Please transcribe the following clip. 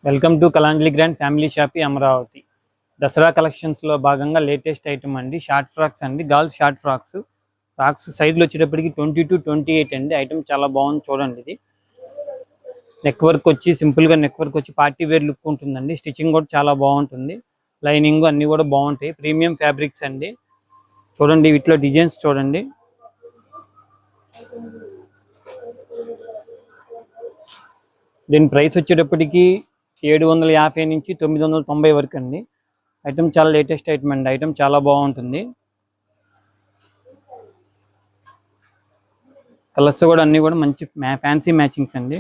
Welcome to Kalanjali grand family shoppy Amaravati. Dasara కలెక్షన్స్లో భాగంగా latest item అండి, షార్ట్ ఫ్రాక్స్ అండి. గర్ల్స్ షార్ట్ ఫ్రాక్స్ సైజులు వచ్చేటప్పటికి 20 to 28 అండి. ఐటమ్ చాలా బాగుంది చూడండి. ఇది నెక్ వర్క్ వచ్చి సింపుల్గా నెక్ వర్క్ వచ్చి పార్టీ వేర్ లుక్ ఉంటుందండి. స్టిచ్చింగ్ కూడా చాలా బాగుంటుంది. లైనింగ్ అన్నీ కూడా బాగుంటాయి. ప్రీమియం ఫ్యాబ్రిక్స్ అండి. చూడండి వీటిలో డిజైన్స్ చూడండి. దీని ప్రైస్ వచ్చేటప్పటికి 750 నుంచి 990 వరకు అండి. ఐటమ్ చాలా లేటెస్ట్ ఐటమ్ అండి. ఐటమ్ చాలా బాగుంటుంది. కలర్స్ కూడా అన్నీ కూడా మంచి ఫ్యాన్సీ మ్యాచింగ్స్ అండి.